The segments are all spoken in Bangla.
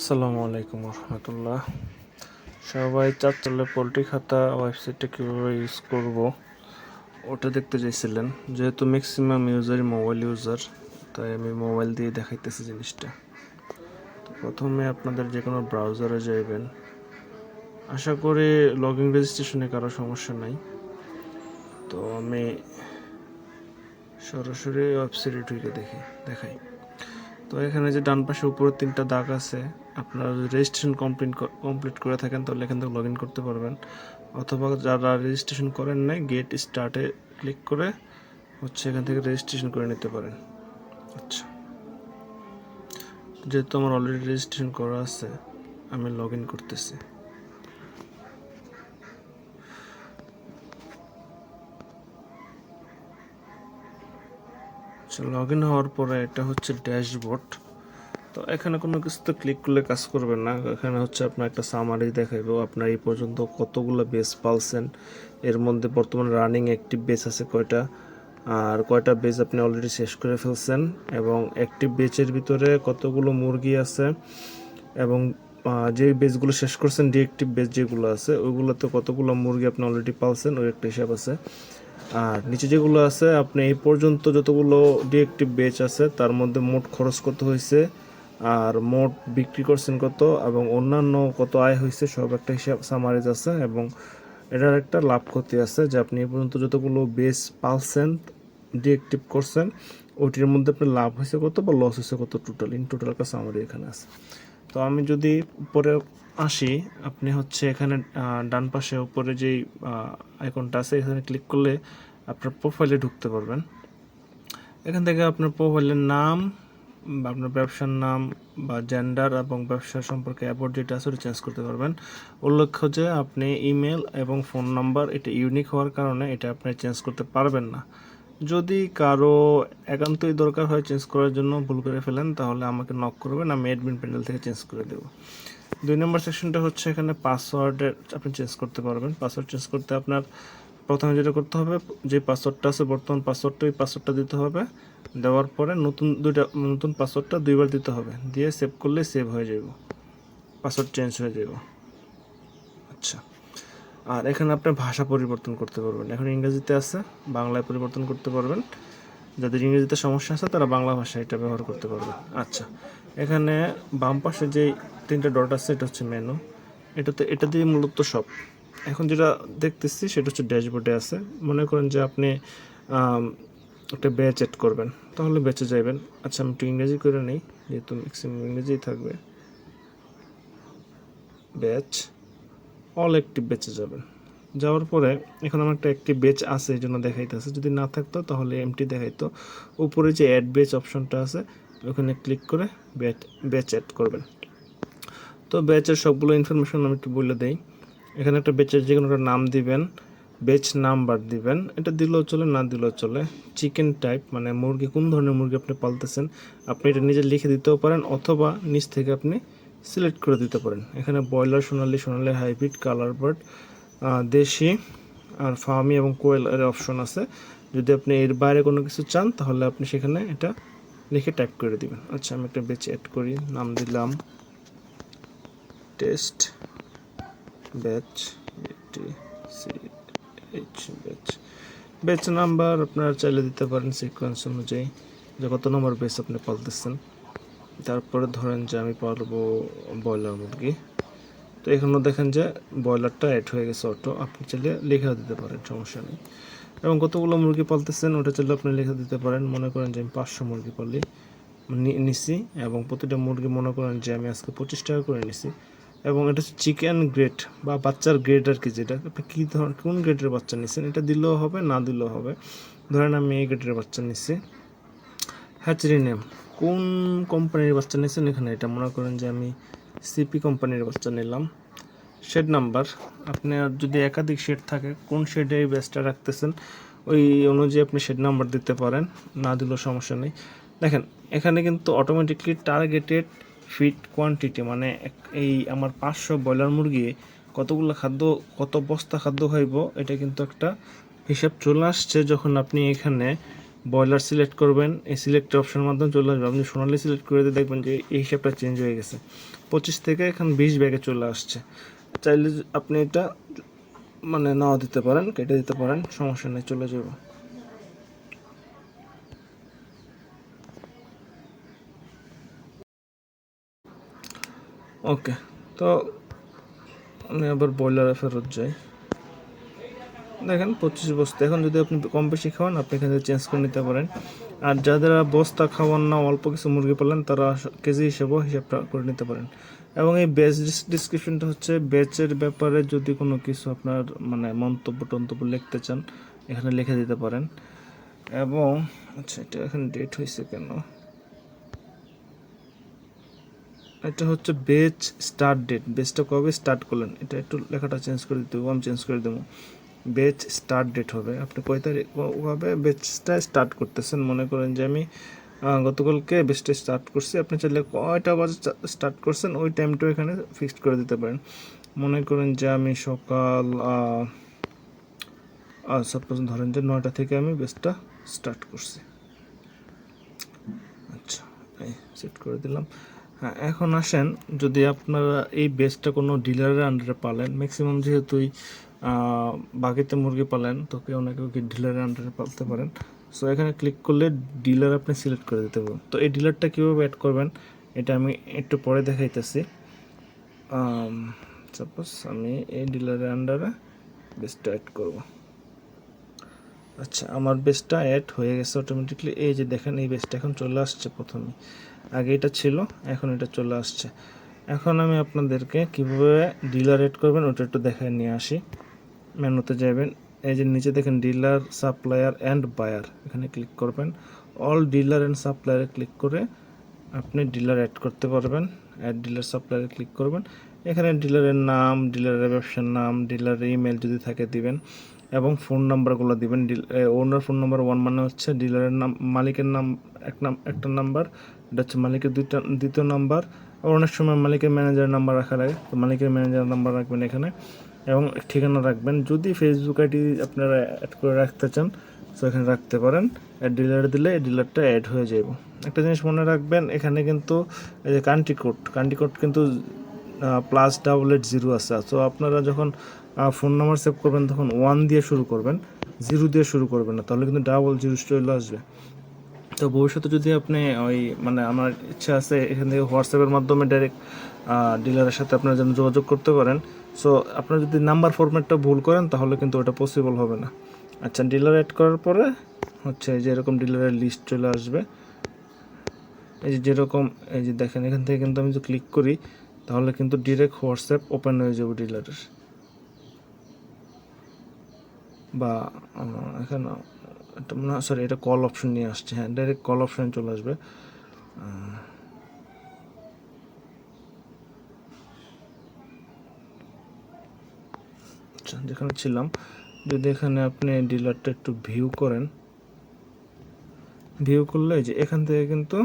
আসসালামু আলাইকুম রহমতুল্লাহ। সবাই চাচ্চলে পোলট্রি খাতা ওয়েবসাইটটা কীভাবে ইউজ করব ওটা দেখতে চাইছিলেন। যেহেতু ম্যাক্সিমাম ইউজারই মোবাইল ইউজার, তাই আমি মোবাইল দিয়ে দেখাইতেছি জিনিসটা। তো প্রথমে আপনাদের যে কোনো ব্রাউজারে যাইবেন। আশা করি লগ ইন রেজিস্ট্রেশনে কারো সমস্যা নাই। তো আমি সরাসরি ওয়েবসাইটে ঢুকে দেখাই। তো এখানে যে ডান পাশে উপরে 3টা দাগ আছে, আপনারা যদি রেজিস্ট্রেশন কমপ্লিট করে থাকেন তাহলে এখান থেকে লগ ইন করতে পারবেন, অথবা যারা রেজিস্ট্রেশন করেন নাই গেট স্টার্টে ক্লিক করে এখান থেকে রেজিস্ট্রেশন করে নিতে পারেন। আচ্ছা, যেহেতু আমার অলরেডি রেজিস্ট্রেশন করা আছে আমি লগ ইন করতেছি। লগ ইন হওয়ার পরে এটা হচ্ছে ড্যাশবোর্ড। তো এখানে কোনো কিছুতে ক্লিক করলে কাজ করবে না। এখানে আপনার একটা সামারি দেখাইব, আপনার এই পর্যন্ত কতগুলো বেস পালছেন, এর মধ্যে বর্তমানে রানিং অ্যাক্টিভ বেস আছে কয়টা, আর কয়টা বেস আপনি অলরেডি শেষ করে ফেলছেন, এবং অ্যাক্টিভ বেচের ভিতরে কতগুলো মুরগি আছে, এবং যে বেসগুলো শেষ করছেন ডিএক্টিভ বেস যেগুলো আছে ওইগুলোতে কতগুলো মুরগি আপনি অলরেডি পালছেন ওই একটা হিসাব আছে। আর নিচে যেগুলো আছে আপনি এই পর্যন্ত যতগুলো ডিএক্টিভ বেচ আছে তার মধ্যে মোট খরচ কত হয়েছে, আর মোট বিক্রি করছেন কত, এবং অন্যান্য কত আয় হয়েছে সব একটা হিসাব সামারিজ আছে, এবং এটার একটা লাভ ক্ষতি আছে যে আপনি এই পর্যন্ত যতগুলো বেস পালছেন ডিএক্টিভ করছেন ওইটির মধ্যে আপনার লাভ হয়েছে কত বা লস হয়েছে কত, টোটাল একটা সামারি এখানে আছে। তো আমি যদি উপরে আসি, আপনি এখানে ডান পাশে উপরে যেই আইকনটা আছে এখানে ক্লিক করলে আপনার প্রোফাইলে ঢুকতে পারবেন। এখান থেকে আপনার প্রোফাইলের নাম বা আপনার ব্যবসার নাম বা জেন্ডার এবং ব্যবসা সম্পর্কে অ্যাবাউট যেটা আছে ওটা চেঞ্জ করতে পারবেন। উল্লেখ্য যে আপনি ইমেল এবং ফোন নাম্বার এটা ইউনিক হওয়ার কারণে এটা আপনি চেঞ্জ করতে পারবেন না। যদি কারো একান্তই দরকার হয় চেঞ্জ করার জন্য, ভুল করে ফেলেন, তাহলে আমাকে নক করবেন, আমি অ্যাডমিন প্যানেল থেকে চেঞ্জ করে দেবো। 2 নম্বর সেকশনটা এখানে পাসওয়ার্ডের আপনি চেঞ্জ করতে পারবেন। পাসওয়ার্ড চেঞ্জ করতে আপনার প্রথমে যেটা করতে হবে, যে পাসওয়ার্ডটা আছে বর্তমান পাসওয়ার্ডটা, ওই পাসওয়ার্ডটা দিতে হবে। দেওয়ার পরে নতুন পাসওয়ার্ডটা 2বার দিতে হবে, দিয়ে সেভ করলে সেভ হয়ে যাব, পাসওয়ার্ড চেঞ্জ হয়ে যাব। আচ্ছা, আর এখানে আপনি ভাষা পরিবর্তন করতে পারবেন। এখন ইংরেজিতে আছে, বাংলায় পরিবর্তন করতে পারবেন। যাদের ইংরেজিতে সমস্যা আছে তারা বাংলা ভাষা এটা ব্যবহার করতে পারবে। আচ্ছা, এখানে বাম পাশে যে 3টা ডট আছে এটা মেনু, এটা দিয়ে মূলত সব। এখন যেটা দেখতেছি সেটা ড্যাশবোর্ডে আছে। মনে করেন যে আপনি একটা ব্যাচ অ্যাড করবেন, তাহলে ব্যাচে যাবেন। আচ্ছা, আমি একটু ইংরেজি করে নিই, যেহেতু ম্যাক্সিমাম ইংরেজিই থাকবে। ব্যাচ অল অ্যাক্টিভ ব্যাচে যাবেন। যাওয়ার পরে এখন আমার একটা অ্যাক্টিভ ব্যাচ আছে এই জন্য দেখাইতেছে, যদি না থাকতো তাহলে এমটি দেখাইতো। উপরে যে অ্যাড ব্যাচ অপশনটা আছে ওখানে ক্লিক করে ব্যাচ অ্যাড করবেন। তো ব্যাচের সবগুলো ইনফরমেশন আমি একটু বলে দেই। এখানে একটা ব্যাচের যে কোনো একটা নাম দিবেন, ব্যাচ নাম্বার দিবেন, এটা দিলেও চলে না দিলেও চলে। চিকেন টাইপ মানে মুরগি, কোন ধরনের মুরগি আপনি পালতেছেন আপনি এটা নিজে লিখে দিতেও পারেন, অথবা নিচ থেকে আপনি সিলেক্ট করে দিতে পারেন। এখানে ব্রয়লার, সোনালি হাইব্রিড, কালার বার্ড, দেশি, আর ফার্মি এবং কোয়েলের অপশন আছে। যদি আপনি এর বাইরে কোনো কিছু চান তাহলে আপনি সেখানে এটা লিখে টাইপ করে দিবেন। আচ্ছা, আমি একটা ব্যাচ অ্যাড করি, নাম দিলাম টেস্ট ব্যাচ, ব্যাচ নাম্বার আপনারা চাইলে দিতে পারেন সিকোয়েন্স অনুযায়ী, যে কত নম্বর ব্যাচ আপনি পালতেছেন। তারপরে ধরেন যে আমি পালবো ব্রয়লার মুরগি, তো এখানেও দেখেন যে ব্রয়লারটা অ্যাড হয়ে গেছে অটো, আপনি চাইলে লিখে দিতে পারেন, সমস্যা নেই। এবং কতগুলো মুরগি পালতেছেন ওটা চাইলে আপনি লিখে দিতে পারেন। মনে করেন যে আমি 500 মুরগি নিছি, এবং প্রতিটা মুরগি মনে করেন যে আমি আজকে 25 টাকা করে নিছি। এবং এটা চিকেন গ্রেড বা বাচ্চার গ্রেড আর কি, যেটা আপনি কী ধরনের কোন গ্রেডের বাচ্চা নিচ্ছেন এটা দিলেও হবে না দিলেও হবে। ধরেন আমি এই গ্রেডের বাচ্চা নিচ্ছি। হ্যাচারি নেম, কোন কোম্পানির বাচ্চা নিয়েছেন এখানে এটা মনে করেন যে আমি সিপি কোম্পানির বাচ্চা নিলাম। শেড নাম্বার, আপনার যদি একাধিক শেড থাকে কোন শেডে এই ব্যাচটা রাখতেছেন ওই অনুযায়ী আপনি শেড নাম্বার দিতে পারেন, না দিলেও সমস্যা নেই। দেখেন এখানে কিন্তু অটোমেটিকলি টার্গেটেড ফিড কোয়ান্টিটি, মানে এই আমার 500 ব্রয়লার মুরগি কতগুলো খাদ্য, কত বস্তা খাদ্য খাইব, এটা কিন্তু একটা হিসাব চলে আসছে যখন আপনি এখানে বয়লার সিলেক্ট করবেন, এই সিলেক্ট অপশনের মাধ্যমে চলে আসবে। আপনি সোনালি সিলেক্ট করে দিয়ে দেখবেন যে এই হিসাবটা চেঞ্জ হয়ে গেছে, 25 থেকে এখন 20 ব্যাগে চলে আসছে। চাইলে আপনি এটা মানে নাও দিতে পারেন, কেটে দিতে পারেন, সমস্যা নেই, চলে যাবে। ওকে, তো আমি আবার বয়লারে ফেরত যাই। দেখেন 25 বস্তা। এখন যদি আপনি কম বেশি খাওয়ান, আপনি এখানে চেঞ্জ করে নিতে পারেন। আর যারা বস্তা খাওয়ান না, অল্প কিছু মুরগি পালেন, তারা কেজি হিসাবটা করে নিতে পারেন। এবং এই বেচ ডিসক্রিপশনটা হচ্ছে বেচের ব্যাপারে যদি কোনো কিছু আপনার মানে মন্তব্য লিখতে চান, এখানে লিখে দিতে পারেন। এবং আচ্ছা, এটা এখানে ডেট হয়েছে কেন? এটা হচ্ছে বেচ স্টার্ট ডেট, বেচটা কবে স্টার্ট করলেন, এটা একটু লেখাটা চেঞ্জ করে দিতে হবে, আমি চেঞ্জ করে দেবো। বেচ স্টার্ট ডেট হবে, আপনি কয় তারিখ কবে বেচটা স্টার্ট করতেছেন। মনে করেন যে আমি গতকালকে বেচটা স্টার্ট করছি, আপনি চাইলে কয়টা বাজে স্টার্ট করছেন ওই টাইমটা এখানে ফিক্সড করে দিতে পারেন। মনে করেন যে আমি সকাল সাপোজ ধরেন যে 9টা থেকে আমি বেচটা স্টার্ট করছি। আচ্ছা, এই সেট করে দিলাম। হ্যাঁ, এখন আসেন, যদি আপনারা এই বেচটা কোনো ডিলারের আন্ডারে পালেন, ম্যাক্সিমাম যেহেতুই বাকিতে মুরগি পালেন, তো কেউ না কেউ কি ডিলারের আন্ডারে পালতে পারেন। সো এখানে ক্লিক করলে ডিলার আপনি সিলেক্ট করে দিতে পারবেন। তো এই ডিলারটা কীভাবে অ্যাড করবেন এটা আমি একটু পরে দেখাইতেছি। সাপোজ আমি এই ডিলারের আন্ডারে বেচটা অ্যাড করব। আচ্ছা, আমার বেচটা অ্যাড হয়ে গেছে অটোমেটিকলি। এই যে দেখেন, এই বেচটা এখন চলে আসছে। প্রথমে আগে এটা ছিল, এখন এটা চলে আসছে। এখন আমি আপনাদেরকে কীভাবে ডিলার অ্যাড করবেন ওটা একটু দেখায় নিয়ে আসি। মেনুতে যাবেন, এই যে নিচে দেখেন ডিলার, সাপ্লায়ার অ্যান্ড বায়ার, এখানে ক্লিক করবেন। অল ডিলার অ্যান্ড সাপ্লায়ারে ক্লিক করে আপনি ডিলার অ্যাড করতে পারবেন। অ্যাড ডিলার সাপ্লায়ারে ক্লিক করবেন। এখানে ডিলারের নাম, ডিলারের ব্যবসার নাম, ডিলারের ইমেল যদি থাকে দিবেন, এবং ফোন নাম্বারগুলো দিবেন। ওনার ফোন নাম্বার 1 মানে হচ্ছে ডিলারের নাম, মালিকের নাম একটা নাম্বার, এটা হচ্ছে মালিকের দ্বিতীয় নাম্বার। আর অনেক সময় মালিকের ম্যানেজারের নাম্বার রাখা লাগে, তো মালিকের ম্যানেজারের নাম্বার রাখবেন এখানে, এবং ঠিকানা রাখবেন। যদি ফেসবুক আইডি আপনারা অ্যাড করে রাখতে চান, তো এখানে রাখতে পারেন। অ্যাড ডিলার দিলে এই ডিলারটা অ্যাড হয়ে যাবে। একটা জিনিস মনে রাখবেন, এখানে কিন্তু এই যে কান্ট্রি কোড কিন্তু +880 আছে। তো আপনারা যখন ফোন নাম্বার সেভ করবেন তখন 1 দিয়ে শুরু করবেন, 0 দিয়ে শুরু করবেন না, তাহলে কিন্তু 00 চলে আসবে। তো ভবিষ্যতে যদি আপনি ওই মানে আমার ইচ্ছা আছে এখান থেকে হোয়াটসঅ্যাপের মাধ্যমে ডাইরেক্ট ডিলারের সাথে আপনারা যেন যোগাযোগ করতে পারেন। সো আপনারা যদি নাম্বার ফরম্যাটটা ভুল করেন তাহলে কিন্তু ওটা পসিবল হবে না। আচ্ছা, ডিলার অ্যাড করার পরে হচ্ছে যে এরকম ডিলারের লিস্ট চলে আসবে। এই যে যেরকম, এই যে দেখেন এখান থেকে কিন্তু আমি যদি ক্লিক করি তাহলে কিন্তু ডিরেক্ট হোয়াটসঅ্যাপ ওপেন হয়ে যাবে ডিলারের। বা এখানে এটা মনে হয়, সরি, এটা কল অপশন নিয়ে আসছে। হ্যাঁ, ডাইরেক্ট কল অপশন চলে আসবে। আচ্ছা, যেখানে ছিলাম, যদি এখানে আপনি ডিলারটা একটু ভিউ করেন, ভিউ করলে যে এখান থেকে কিন্তু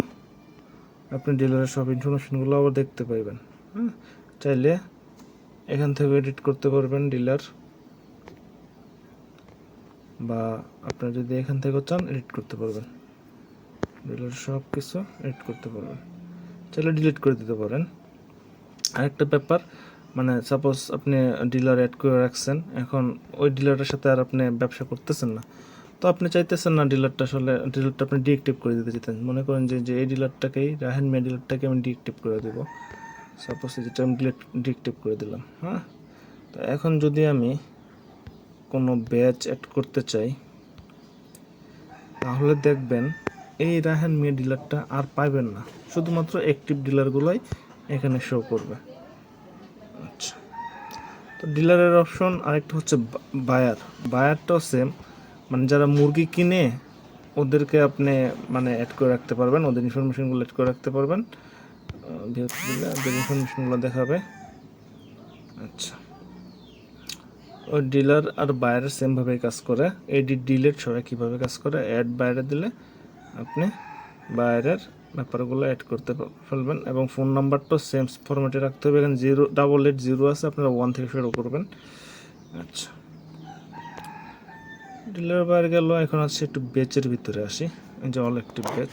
আপনি ডিলারের সব ইনফরমেশনগুলো আবার দেখতে পাইবেন। হ্যাঁ, চাইলে এখান থেকে এডিট করতে পারবেন ডিলার, বা আপনারা যদি এখান থেকেও চান এডিট করতে পারবেন। ডিলার সব কিছু এডিট করতে পারবেন, চাইলে ডিলিট করে দিতে পারেন। আরেকটা ব্যাপার, মানে সাপোজ আপনি ডিলার অ্যাড করে রাখছেন, এখন ওই ডিলারের সাথে আর আপনি ব্যবসা করতেছেন না, তো আপনি চাইতেছেন না ডিলারটা আপনি ডিএক্টিভ করে দিতে চাইতেন। মনে করেন যে এই ডিলারটাকেই, রাহেন মিয়া ডিলারটাকে আমি ডিএক্টিভ করে দেবো। সাপোজ যেটা আমি ডিএক্টিভ করে দিলাম। হ্যাঁ, তো এখন যদি আমি কোনো ব্যাচ অ্যাড করতে চাই, তাহলে দেখবেন এই রাহেন মিয়া ডিলারটা আর পাইবেন না, শুধুমাত্র অ্যাক্টিভ ডিলারগুলোই এখানে শো করবে। আচ্ছা, তো ডিলারের অপশন আরেকটা হচ্ছে বায়ারটাও সেম, মানে যারা মুরগি কিনে ওদেরকে আপনি মানে অ্যাড করে রাখতে পারবেন, ওদের ইনফরমেশনগুলো অ্যাড করে রাখতে পারবেন। ওদের ইনফরমেশনগুলো দেখাবে। আচ্ছা, ওই ডিলার আর বায়ারের সেমভাবেই কাজ করে। এডিট ডিলেট সবাই কীভাবে কাজ করে, অ্যাড বায়ারে দিলে আপনি বায়ারের ব্যাপারগুলো অ্যাড করতে ফেলবেন, এবং ফোন নাম্বারটাও সেম ফরম্যাটে রাখতে হবে। এখানে 08880 আছে, আপনারা 1 থেকে শুরু করবেন। আচ্ছা, ডিলের বাইরে গেল। এখন আছে একটু বেচের ভিতরে আসি। এই যে অল অ্যাক্টিভ বেচ।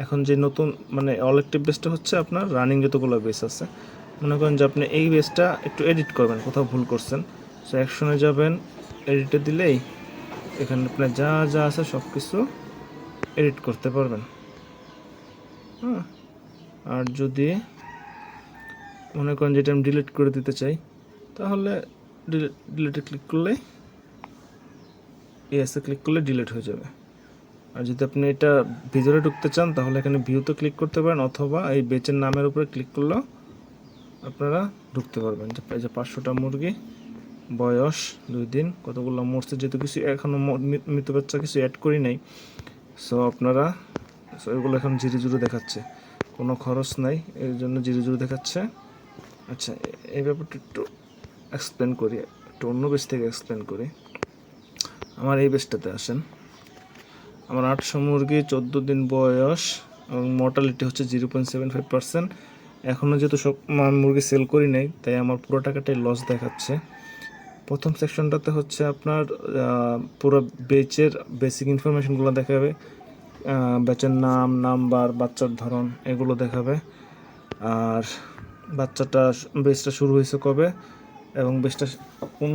এখন যে নতুন মানে অল অ্যাক্টিভ বেচটা হচ্ছে আপনার রানিং যতগুলো বেচ আছে, মনে করেন যে আপনি এই বেচটা একটু এডিট করবেন, কোথাও ভুল করছেন, সো অ্যাকশনে যাবেন, এডিটে দিলেই এখানে আপনার যা যা আছে সব কিছু এডিট করতে পারবেন। হ্যাঁ, আর যদি মনে করেন যেটা আমি ডিলিট করে দিতে চাই, তাহলে ডিলিটে ক্লিক করলে এসে ক্লিক করলে ডিলিট হয়ে যাবে। আর যদি আপনি এটা ভিতরে ঢুকতে চান তাহলে এখানে ভিউতে ক্লিক করতে পারেন, অথবা এই বেচের নামের উপরে ক্লিক করলেও আপনারা ঢুকতে পারবেন। এই যে 500টা মুরগি, বয়স 2 দিন, কতগুলো মরছে, যেহেতু কিছু এখনও মৃত বাচ্চা কিছু অ্যাড করি নাই, সো আপনারা এগুলো এখন জিরো জিরো দেখাচ্ছে, কোনো খরচ নাই, এর জন্য জিরো জিরো দেখাচ্ছে। আচ্ছা, এই ব্যাপারটা একটু এক্সপ্লেন করি, একটু অন্য বেস থেকে এক্সপ্লেন করি। আমার এই বেসটাতে আসেন। আমার 800 মুরগি, 14 দিন বয়স, এবং মর্টালিটি হচ্ছে 0.75%। এখনও যেহেতু সব মুরগি সেল করি নাই, তাই আমার পুরো টাকাটাই লস দেখাচ্ছে। প্রথম সেকশনটাতে হচ্ছে আপনার পুরো বেচের বেসিক ইনফরমেশনগুলো দেখাবে, বেচের নাম, নাম্বার, বাচ্চার ধরন, এগুলো দেখাবে। আর বেচটা শুরু হয়েছে কবে, এবং বেচটা কোন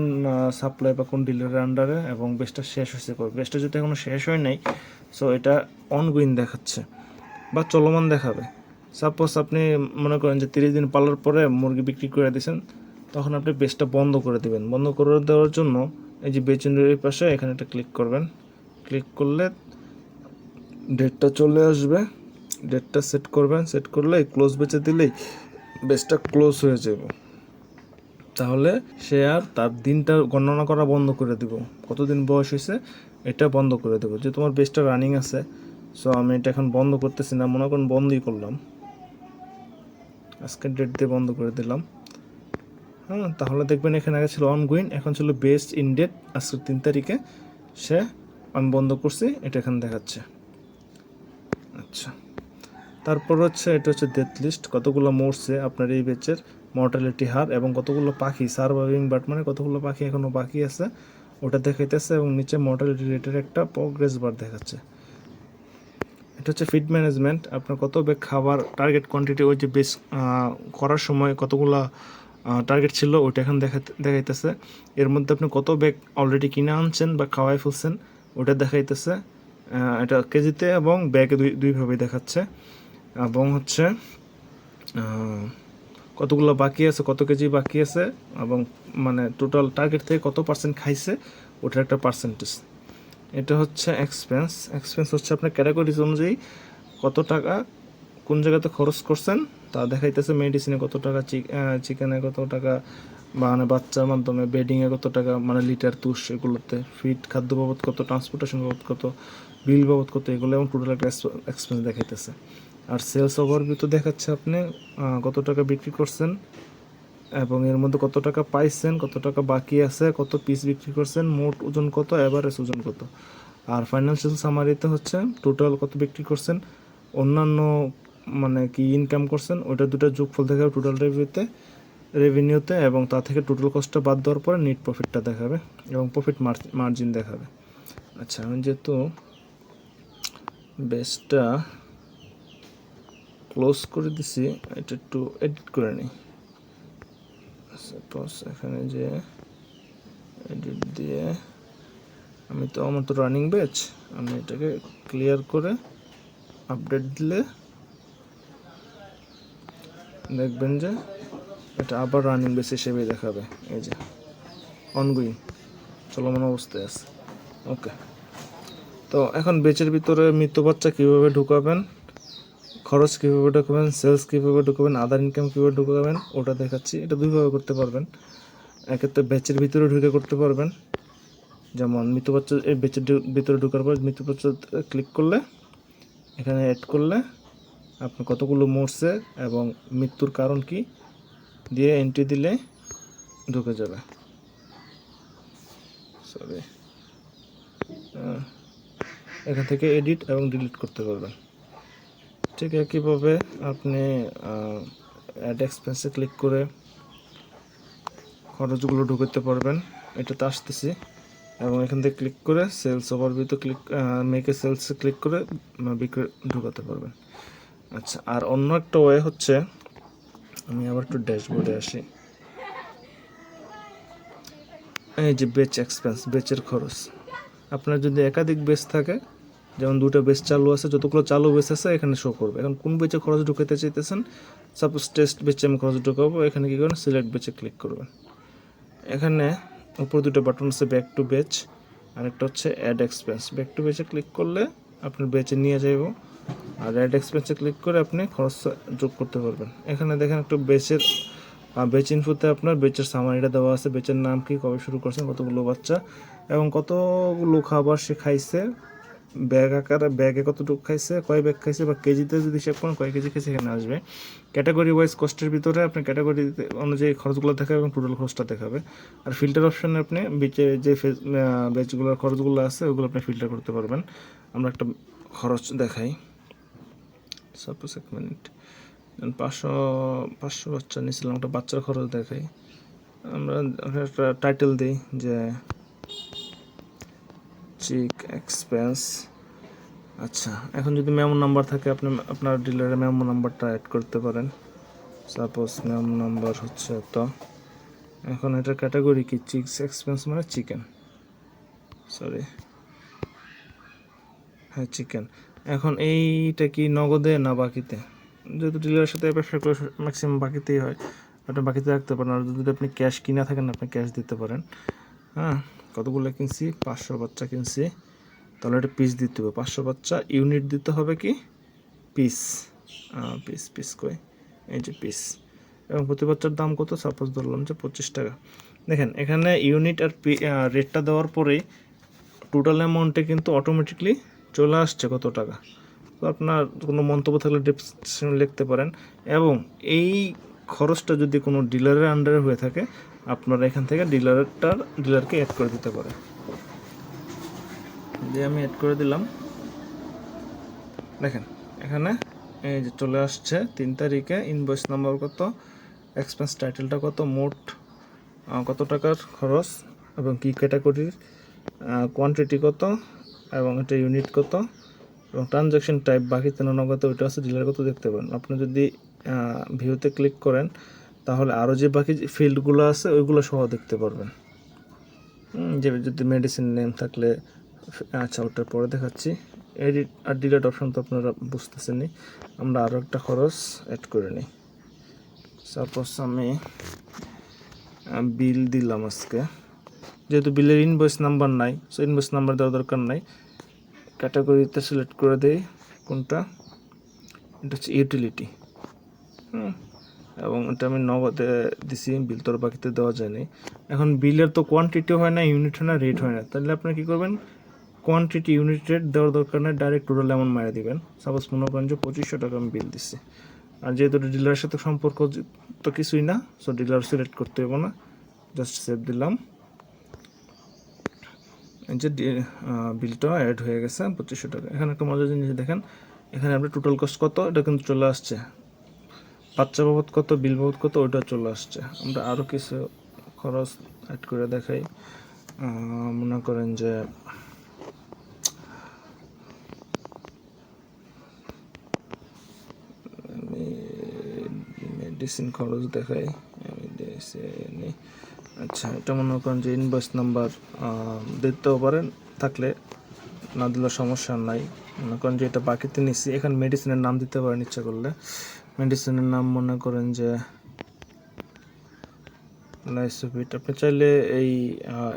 সাপ্লাই বা কোন ডিলারের আন্ডারে, এবং বেচটা শেষ হয়েছে কবে। বেচটা যদি এখনও শেষ হয় নাই, সো এটা অনগোয়িং দেখাচ্ছে বা চলমান দেখাবে। সাপোজ আপনি মনে করেন যে 30 দিন পালার পরে মুরগি বিক্রি করে দিয়েছেন, তখন আপনি বেচটা বন্ধ করে দেবেন। বন্ধ করে দেওয়ার জন্য এই যে বেচের পাশে এখানে একটা ক্লিক করবেন। ক্লিক করলে ডেটটা চলে আসবে, ডেটটা সেট করবেন, সেট করলে ক্লোজ বেচে দিলেই বেচটা ক্লোজ হয়ে যাবে। তাহলে সে আর তার দিনটা গণনা করা বন্ধ করে দিব, কতদিন বয়স হয়েছে এটা বন্ধ করে দেবো। যে তোমার বেচটা রানিং আছে, সো আমি এটা এখন বন্ধ করতেছি না, মনে করেন বন্ধই করলাম, আজকের ডেট দিয়ে বন্ধ করে দিলাম। হ্যাঁ, তাহলে দেখবেন এখানে আগে ছিল অনগোয়িং, এখন ছিল বেস্ট ইন ডেট, আজকের 3 তারিখে সে আমি বন্ধ করছি, এটা এখানে দেখাচ্ছে। আচ্ছা, তারপর হচ্ছে এটা হচ্ছে ডেথ লিস্ট, কতগুলো মরছে আপনার এই বেচের, মর্টালিটি হার, এবং কতগুলো পাখি সার্ভাইভিং বাট মানে কতগুলো পাখি এখনও বাকি আছে ওটা দেখাইতেছে, এবং নিচে মর্টালিটি রেটের একটা প্রোগ্রেস বার দেখাচ্ছে। এটা হচ্ছে ফিড ম্যানেজমেন্ট, আপনার কত ব্যাগ খাবার, টার্গেট কোয়ান্টিটি, ওই যে বেস করার সময় কতগুলো টার্গেট ছিল ওইটা এখন দেখাইতেছে। এর মধ্যে আপনি কত ব্যাগ অলরেডি কিনে আনছেন বা খাওয়াই ফেলছেন ওটা দেখাইতেছে। এটা কেজিতে এবং ব্যাগে দুইভাবেই দেখাচ্ছে। এবং হচ্ছে কতগুলো বাকি আছে, কত কেজি বাকি আছে, এবং মানে টোটাল টার্গেট থেকে কত পার্সেন্ট খাইছে ওটার একটা পার্সেন্টেজ। এটা হচ্ছে এক্সপেন্স। এক্সপেন্স হচ্ছে আপনার ক্যাটাগরিজ অনুযায়ী কত টাকা কোন জায়গাতে খরচ করছেন তা দেখাইতেছে। মেডিসিনে কত টাকা, চিকেনে কত টাকা, মানে বাচ্চার মাধ্যমে বেডিংয়ে কত টাকা, মানে লিটার তুষ, এগুলোতে ফিড, খাদ্য বাবদ কত, ট্রান্সপোর্টেশন বাবদ কত, বিল বাবদ কত, এগুলো এবং টোটাল একটা এক্সপেন্স দেখাইতেছে। আর সেলস ওভারভিউ তো দেখাচ্ছে আপনি কত টাকা বিক্রি করছেন, এবং এর মধ্যে কত টাকা পাইছেন, কত টাকা বাকি আছে, কত পিস বিক্রি করছেন, মোট ওজন কত, এভারেজ ওজন কত। আর ফাইন্যান্সিয়াল সামারিতে হচ্ছে টোটাল কত বিক্রি করছেন, অন্যান্য মানে কি ইনকাম করছেন, ওইটা দুটো যোগফল দেখাবে টোটাল রেভিনিউতে, এবং তা থেকে টোটাল কস্টটা বাদ দেওয়ার পরে নেট প্রফিটটা দেখাবে, এবং প্রফিট মার্জিন দেখাবে। আচ্ছা, আমি যেহেতু বেসটা ক্লোজ করে দিছি, এটা একটু এডিট করে নিই। সাপোজ এখানে যে এডিট দিয়ে আমার তো রানিং ব্যাচ, আমি এটাকে ক্লিয়ার করে আপডেট দিলে দেখবেন যে এটা আবার রানিং বেস হিসেবে দেখাবে। এই যে অনগোয়িং, চলমান অবস্থায় আছে। ওকে, তো এখন বেচের ভিতরে মৃত বাচ্চা কীভাবে ঢুকাবেন, খরচ কীভাবে ঢুকাবেন, সেলস কীভাবে ঢুকাবেন, আদার ইনকাম কীভাবে ঢুকাবেন ওটা দেখাচ্ছি। এটা দুইভাবে করতে পারবেন। এক্ষেত্রে বেচের ভিতরে ঢুকে করতে পারবেন, যেমন মৃত বাচ্চা এই বেচের ভিতরে ঢোকার পর মৃত বাচ্চা ক্লিক করলে এখানে অ্যাড করলে আপনি কতগুলো মরছে এবং মৃত্যুর কারণ কি দিয়ে এন্ট্রি দিলে ঢুকে যাবে। সরি, এখান থেকে এডিট এবং ডিলিট করতে পারবেন। ঠিক একইভাবে আপনি অ্যাড এক্সপেন্সে ক্লিক করে খরচগুলো ঢুকাতে পারবেন। এটাতে আসতেছি, এবং এখান থেকে ক্লিক করে সেলস ওভারভিউতে ক্লিক মেকে সেলসে ক্লিক করে বিক্রি ঢুকাতে পারবেন। আচ্ছা, আর অন্য একটা ওয়ে হচ্ছে, আমি আবার একটু ড্যাশবোর্ডে আসি। এই যে বেচ এক্সপেন্স, বেচের খরচ। আপনার যদি একাধিক বেচ থাকে, যেমন দুটো বেচ চালু আছে, যতগুলো চালু বেচ আছে এখানে শো করবে। এখন কোন বেচে খরচ ঢুকাতে চাইতেছেন, সাপোজ টেস্ট বেচে আমি খরচ ঢুকাবো, এখানে কী করবেন, সিলেক্ট বেচে ক্লিক করবেন। এখানে উপর দুটো বাটন আছে, ব্যাক টু বেচ, আর একটা হচ্ছে অ্যাড এক্সপেন্স। ব্যাক টু বেচে ক্লিক করলে আপনার বেচে নিয়ে যাইব, আর অ্যাড এক্সপেন্সে ক্লিক করে আপনি খরচ যোগ করতে পারবেন। এখানে দেখেন একটু বেচের বেচ ইনফোতে আপনার বেচের সামারিটা দেওয়া আছে, বেচের নাম কি, কবে শুরু করছেন, কতগুলো বাচ্চা এবং কতগুলো খাবার সে খাইছে, ব্যাগ আকারে ব্যাগে কতটুকু খাইছে, কয় ব্যাগ খাইছে, বা কেজিতে যদি হিসাব করেন কয় কেজি খাইছে এখানে আসবে। ক্যাটাগরি ওয়াইজ কস্টের ভিতরে আপনি ক্যাটাগরি অনুযায়ী খরচগুলো দেখাবে এবং টোটাল খরচটা দেখাবে। আর ফিল্টার অপশানে আপনি বেচে যে বেচগুলোর খরচগুলো আছে ওগুলো আপনি ফিল্টার করতে পারবেন। আমরা একটা খরচ দেখাই, সাপোজ 1 মিনিট, 500 বাচ্চা নিয়েছিলাম, একটা বাচ্চার খরচ দেখাই। আমরা একটা টাইটেল দিই যে চিক এক্সপেন্স। আচ্ছা, এখন যদি মেমো নাম্বার থাকে আপনি আপনার ডিলারের মেমো নাম্বারটা অ্যাড করতে পারেন। সাপোজ মেমো নাম্বার হচ্ছে তো, এখন এটার ক্যাটাগরি কি, চিকস এক্সপেন্স মানে চিকেন, সরি হ্যাঁ চিকেন। এখন এইটা কি নগদে না বাকিতে, যেহেতু ডিলারের সাথে ব্যবসা করে ম্যাক্সিমাম বাকিতেই হয়, আপনি বাকিতে রাখতে পারেন। আর যদি আপনি ক্যাশ কিনা থাকেন আপনি ক্যাশ দিতে পারেন। হ্যাঁ, কতগুলো কিনছি, 500 বাচ্চা কিনছি, তাহলে একটা পিস দিতে হবে, 500 বাচ্চা ইউনিট দিতে হবে কি, পিস, পিস পিস কই, এই যে পিস। এবং প্রতি বাচ্চার দাম কত, সাপোজ ধরলাম যে 25 টাকা। দেখেন এখানে ইউনিট আর রেটটা দেওয়ার পরেই টোটাল অ্যামাউন্টে কিন্তু অটোমেটিকলি চলে আসছে কত টাকা। তো আপনার কোনো মন্তব্য থাকলে ডেসক্রিপশনে লিখতে পারেন। এবং এই খরচটা যদি কোনো ডিলারের আন্ডারে হয়ে থাকে, আপনারা এখান থেকে ডিলারকে অ্যাড করে দিতে পারেন। যে আমি অ্যাড করে দিলাম, দেখেন এখানে এই যে চলে আসছে 3 তারিখে, ইনভয়েস নাম্বার কত, এক্সপেন্স টাইটেলটা কত, মোট কত টাকার খরচ এবং কী ক্যাটাগরির, কোয়ান্টিটি কত এবং এটা ইউনিট কত এবং ট্রানজ্যাকশন টাইপ বাকিতে না নগদে, ওইটা আছে ডিলার কত দেখতে পারেন। আপনি যদি ভিউতে ক্লিক করেন তাহলে আরও যে বাকি ফিল্ডগুলো আছে ওইগুলো সহ দেখতে পারবেন। যে যদি মেডিসিন নেম থাকলে, আচ্ছা ওটার পরে দেখাচ্ছি। এডিট আর ডিলিট অপশন তো আপনারা বুঝতেছেনই। আমরা আরও একটা খরচ অ্যাড করে নিই। সাপোজ আমি বিল দিলাম আজকে, যেহেতু বিলের ইনভয়েস নাম্বার নাই, সো ইনভয়েস নাম্বার দেওয়ার দরকার নাই। ক্যাটাগরিতে সিলেক্ট করে দেই কোনটা, এটা হচ্ছে ইউটিলিটি। এবং এটা আমি নগদে দিছি, বিল তো বাকিতে দেওয়া যায়নি। এখন বিলের তো কোয়ান্টিটি হয় না, ইউনিট হয় না, রেট হয় না, তাহলে আপনি কী করবেন, কোয়ান্টিটি ইউনিট রেট দেওয়ার দরকার নেই, ডাইরেক্ট টোটাল অ্যামাউন্ট মারা দিবেন। সাপোজ মনে করেন যে 2500 টাকা আমি বিল দিচ্ছি, আর যেহেতু ডিলারের সাথে সম্পর্ক তো কিছুই না, সো ডিলার সিলেক্ট করতে হবে না, জাস্ট সেভ দিলাম। এই যে বিলটা অ্যাড হয়ে গেছে 2500 টাকা। এখানে একটা মজার জিনিস দেখেন, এখানে আপনার টোটাল কস্ট কত এটা কিন্তু চলে আসছে, বাচ্চা বাবদ কত, বিল বাবদ কত, ওইটা চলে আসছে। আমরা আরও কিছু খরচ অ্যাড করে দেখাই। মনে করেন যে আমি মেডিসিন খরচ দেখাই, আচ্ছা এটা মনে করেন যে ইনভয়েস নাম্বার দিতেও পারেন, থাকলে না দিলে সমস্যা নাই। মনে করেন যে এটা বাকিতে নিচ্ছি, এখানে মেডিসিনের নাম দিতে পারেন ইচ্ছা করলে। মেডিসিনের নাম মনে করেন যে লাইসোভিট, আপনি চাইলে এই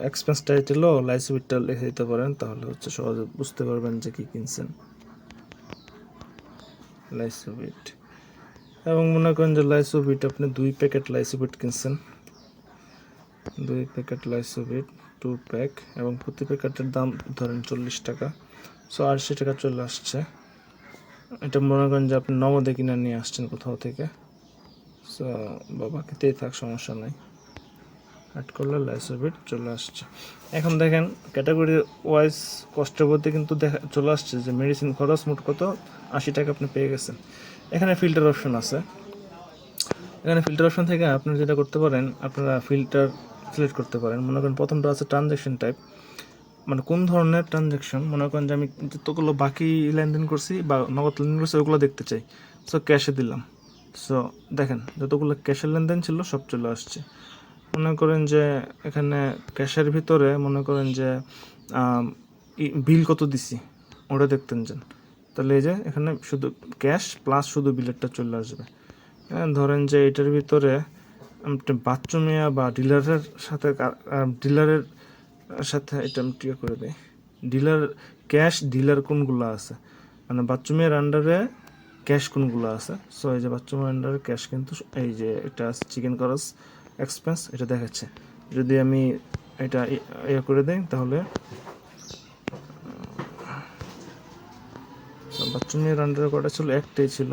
এক্সপেন্স টাইটেলও লাইসোভিটটা লিখে দিতে পারেন, তাহলে হচ্ছে সহজে বুঝতে পারবেন যে কী কিনছেন, লাইসোভিট। এবং মনে করেন যে লাইসোভিট আপনি 2 প্যাকেট লাইসোভিট কিনছেন, 2 প্যাকেট লাইসোভিট 2 প্যাক, এবং প্রতি প্যাকেটের দাম ধরেন 40 টাকা, সো 80 টাকা চলে আসছে। এটা মনে করেন যে আপনি নগদে কিনে নিয়ে আসছেন কোথাও থেকে, সো বা বাকিতেই থাক, সমস্যা নাই, অ্যাড করলে লাইসোভিট চলে আসছে। এখন দেখেন ক্যাটাগরি ওয়াইজ কষ্টের মধ্যে কিন্তু চলে আসছে যে মেডিসিন খরচ মোট কত, 80 টাকা আপনি পেয়ে গেছেন। এখানে ফিল্টার অপশন আছে, এখানে ফিল্টার অপশন থেকে আপনারা যেটা করতে পারেন, আপনারা ফিল্টার সিলেক্ট করতে পারেন। মনে করেন প্রথমটা আছে ট্রানজ্যাকশন টাইপ, মানে কোন ধরনের ট্রানজ্যাকশন, মনে করেন যে আমি যতগুলো বাকি লেনদেন করছি বা নগদ লেনদেন করছি ওগুলো দেখতে চাই। সো ক্যাশে দিলাম। সো দেখেন যতগুলো ক্যাশের লেনদেন ছিল সব চলে আসছে। মনে করেন যে এখানে ক্যাশের ভিতরে মনে করেন যে বিল কত দিছি ওটা দেখতেন যান, তাহলে এই যে এখানে শুধু ক্যাশ প্লাস শুধু বিলেরটা চলে আসবে। হ্যাঁ, ধরেন যে এটার ভিতরে বাচ্চু মিয়া বা ডিলারের সাথে এটা আমি ক্লিয়ার করে দিই। ডিলার ক্যাশ ডিলার কোনগুলো আছে, মানে বাচ্চু মিয়ার আন্ডারে ক্যাশ কোনগুলো আছে। সো এই যে বাচ্চু মিয়ার আন্ডারে ক্যাশ কিন্তু এই যে এটা আছে চিকেন করস এক্সপেন্স, এটা দেখাচ্ছে। যদি আমি এটা ইয়ে করে দিই তাহলে বাচ্চু মিয়ার আন্ডারে কটা ছিল, একটাই ছিল।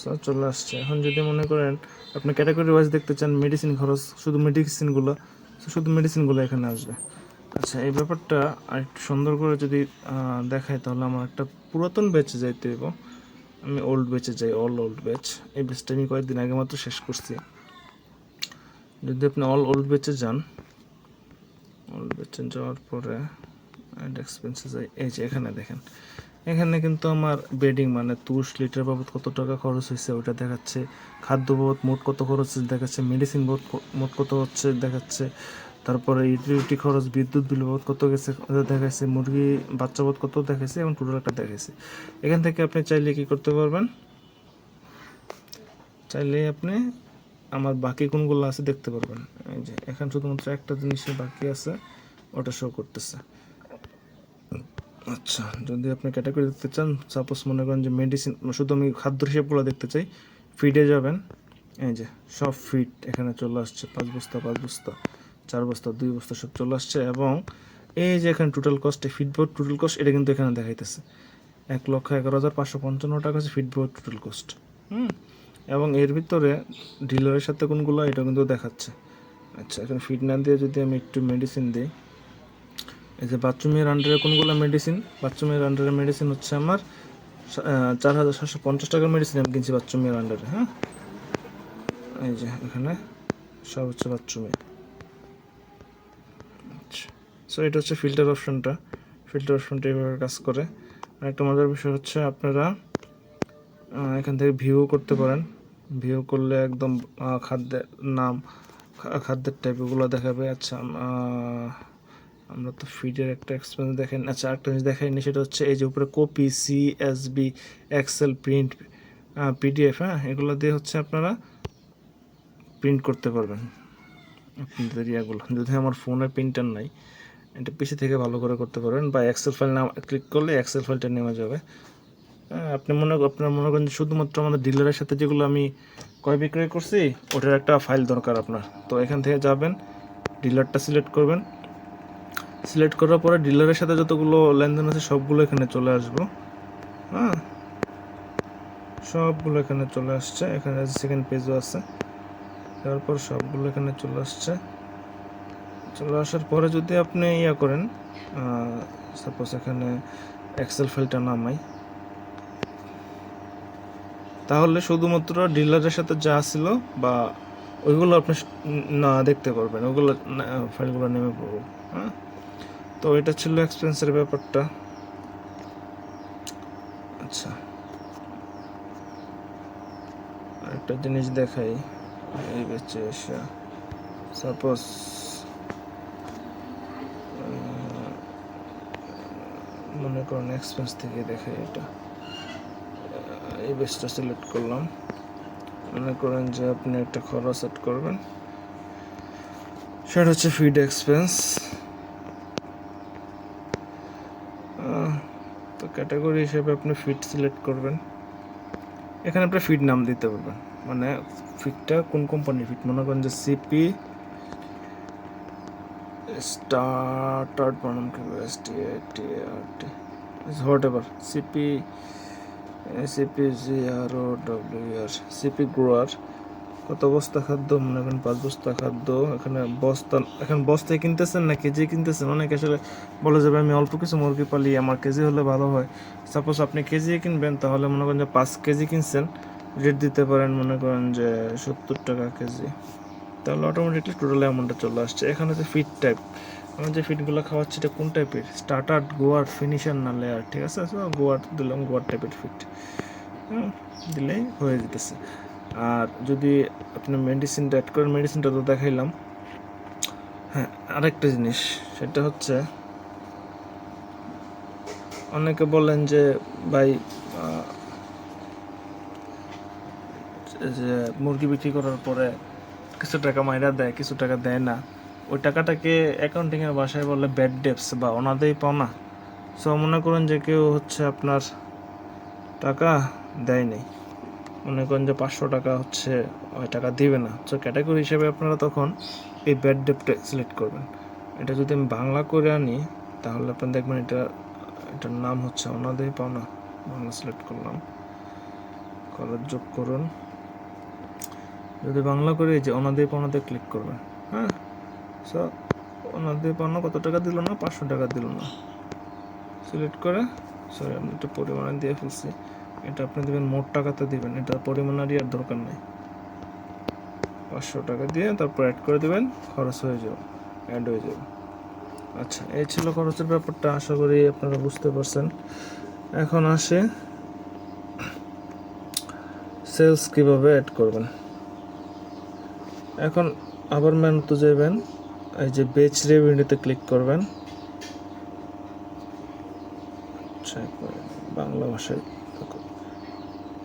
সো চলে আসছে। এখন যদি মনে করেন আপনি ক্যাটাগরি ওয়াইজ দেখতে চান মেডিসিন খরচ, শুধু মেডিসিনগুলো, শুধু মেডিসিনগুলো এখানে আসবে। আচ্ছা, এই ব্যাপারটা আরেকটু সুন্দর করে যদি দেখাই তাহলে আমার একটা পুরাতন ব্যাচে যাইতে হইব। আমি ওল্ড ব্যাচে যাই, ওল্ড ব্যাচ। এই ব্যাচটা আমি কয়েকদিন আগে মাত্র শেষ করছি। যদি আপনি ওল্ড ব্যাচে যান, ওল্ড ব্যাচে যাওয়ার পরে অ্যাড এক্সপেন্সে যাই, এই যে এখানে দেখেন, এখানে কিন্তু আমার বেডিং মানে তুষ লিটার বাবদ কত টাকা খরচ হয়েছে ওটা দেখাচ্ছে, খাদ্য বাবদ মোট কত খরচ হচ্ছে দেখাচ্ছে, মেডিসিন বাবদ মোট কত হচ্ছে দেখাচ্ছে, তারপরে ইউটিলিটি খরচ বিদ্যুৎ বিল বাবদ কত গেছে দেখাচ্ছে, মুরগি বাচ্চা বাবদ কত দেখাচ্ছে এবং টোটাল একটা দেখাচ্ছে। এখান থেকে আপনি চাইলে কি করতে পারবেন, চাইলে আপনি আমার বাকি কোনগুলো আছে দেখতে পারবেন। এই যে এখানে শুধুমাত্র একটা জিনিসই বাকি আছে, ওটা শো করতেছে। আচ্ছা, যদি আপনি ক্যাটাগরি দেখতে চান, সাপোজ মনে করেন যে মেডিসিন, শুধু আমি খাদ্য হিসেবগুলো দেখতে চাই, ফিডে যাবেন, এই যে সব ফিড এখানে চলে আসছে, 5 বস্তা 5 বস্তা 4 বস্তা 2 বস্তা সব চলে আসছে। এবং এই যে এখানে টোটাল কস্ট, ফিডবোর্ড টোটাল কস্ট এটা কিন্তু এখানে দেখাইতেছে 1,11,555 টাকা হচ্ছে ফিডবোর্ড টোটাল কস্ট। এবং এর ভিতরে ডিলারের সাথে কোনগুলো এটা কিন্তু দেখাচ্ছে। আচ্ছা, এখানে ফিড না দিয়ে যদি আমি একটু মেডিসিন দিই, এই যে বাথরুমের আন্ডারে কোনগুলো মেডিসিন, বাথরুমের আন্ডারে মেডিসিন হচ্ছে আমার 4,750 টাকার মেডিসিন আমি কিনছি বাথরুমের আন্ডারে। হ্যাঁ, এই যে এখানে সব হচ্ছে বাথরুমে। আচ্ছা, সো এটা হচ্ছে ফিল্টার অপশনটা। ফিল্টার অপশনটা এইভাবে কাজ করে। আরেকটা মজার বিষয় হচ্ছে আপনারা এখান থেকে ভিউ করতে পারেন। ভিউ করলে একদম খাদ্যের নাম, খাদ্যের টাইপ এগুলো দেখাবে। আচ্ছা, আমরা তো ফিডের একটা এক্সপেন্স দেখেন। আচ্ছা, একটা জিনিস দেখাইনি, সেটা হচ্ছে এই যে উপরে copy, CSV, excel, print, PDF, হ্যাঁ, এগুলো দিয়ে হচ্ছে আপনারা প্রিন্ট করতে পারবেন আপনাদের ইয়াগুলো। যদি আমার ফোনে প্রিন্টার নাই, এটা পিসি থেকে ভালো করে করতে পারবেন, বা এক্সেল ফাইল নাম ক্লিক করলে এক্সেল ফাইলটা নেওয়া যাবে। আপনার মনে করেন শুধুমাত্র আমাদের ডিলারের সাথে যেগুলো আমি ক্রয় বিক্রয় করছি ওটার একটা ফাইল দরকার আপনার, তো এখান থেকে যাবেন, ডিলারটা সিলেক্ট করবেন। সিলেক্ট করার পরে ডিলারের সাথে যতগুলো লেনদেন আছে সবগুলো এখানে চলে আসবো। হ্যাঁ, সবগুলো এখানে চলে আসছে। এখানে সেকেন্ড পেজও আছে, তারপর সবগুলো এখানে চলে আসছে। চলে আসার পরে যদি আপনি ইয়া করেন, সাপোজ এখানে এক্সেল ফাইলটা নামাই, তাহলে শুধুমাত্র ডিলারের সাথে যা ছিল বা ওইগুলো আপনি না দেখতে পারবেন, ওগুলো ফাইলগুলো নেমে পড়বো। হ্যাঁ, তো এটা ছিল এক্সপেন্সের ব্যাপারটা। আচ্ছা, আরেকটা জিনিস দেখাই, এই বেচে এসে সাপোজ মনে করেন এক্সপেন্স থেকে দেখাই, এটা এই বেচটা সিলেক্ট করলাম। মনে করেন যে আপনি একটা খরচ সেট করবেন, সেটা হচ্ছে ফিড এক্সপেন্স। তো ক্যাটাগরি হিসেবে আপনি ফিড সিলেক্ট করবেন। এখানে আপনি ফিড নাম দিতে পারবেন, মানে ফিডটা কোন কোম্পানির ফিড, মনে করেন যে সিপি স্টার্টার্ড বানাম কি STATRT what ever, CPGROWR, CP grower, কত বস্তা খাদ্য, মনে করেন 5 বস্তা খাদ্য। এখানে বস্তায় কিনতেছেন না কেজি কিনতেছেন, অনেকে আসলে বলে যাবে আমি অল্প কিছু মুরগি পালি, আমার কেজি হলে ভালো হয়। সাপোজ আপনি কেজি কিনবেন, তাহলে মনে করেন যে 5 কেজি কিনছেন, রেট দিতে পারেন মনে করেন যে 70 টাকা কেজি, তাহলে অটোমেটিকলি টোটাল অ্যামাউন্টটা চলে আসছে। এখানে হচ্ছে ফিড টাইপ, আমার যে ফিটগুলো খাওয়াচ্ছি এটা কোন টাইপের, স্টার্টার, গোয়ার, ফিনিশার না লেয়ার, ঠিক আছে? সো গোয়ার দিলাম, গোয়ার টাইপের ফিট দিলেই হয়ে যেতেছে। আর যদি আপনি মেডিসিনটা অ্যাড করেন, মেডিসিনটা তো দেখাইলাম। হ্যাঁ, আরেকটা জিনিস, সেটা হচ্ছে অনেকে বলেন যে ভাই যে মুরগি বিক্রি করার পরে কিছু টাকা মাইরা দেয়, কিছু টাকা দেয় না, ওই টাকাটাকে অ্যাকাউন্টিংয়ের ভাষায় বলে ব্যাড ডেপস বা অনাদায়ী পাওনা। সো মনে করেন যে কেউ হচ্ছে আপনার টাকা দেয় নাই, মনে করেন যে 500 টাকা হচ্ছে ওই টাকা দিবে না, সো ক্যাটাগরি হিসেবে আপনারা তখন এই ব্যাড ডেপটা সিলেক্ট করবেন। এটা যদি আমি বাংলা করে আনি তাহলে আপনি দেখবেন এটার নাম হচ্ছে অনাদায়ী পাওনা। বাংলা সিলেক্ট করলাম, কলার যোগ করুন। যদি বাংলা করে এই যে অনাদায়ী পাওনাতে ক্লিক করবেন, হ্যাঁ। সো অনাদায়ী পাওনা কত টাকা দিল না, 500 টাকা দিল না, সিলেক্ট করে, সরি আমি একটু পরিমাণে দিয়ে ফেলছি, এটা আপনি দেবেন মোট টাকাতে দিবেন, এটা পরিমাণারই আর দরকার নেই। 500 টাকা দিয়ে তারপর অ্যাড করে দেবেন, খরচ হয়ে যাবে, অ্যাড হয়ে যাবে। আচ্ছা, এই ছিল খরচের ব্যাপারটা, আশা করি আপনারা বুঝতে পারছেন। এখন আসে সেলস কিভাবে অ্যাড করবেন। এখন আবার মেনুতে যাবেন, এই যে বেচ রেভিনিউতে ক্লিক করবেন। বাংলা ভাষায়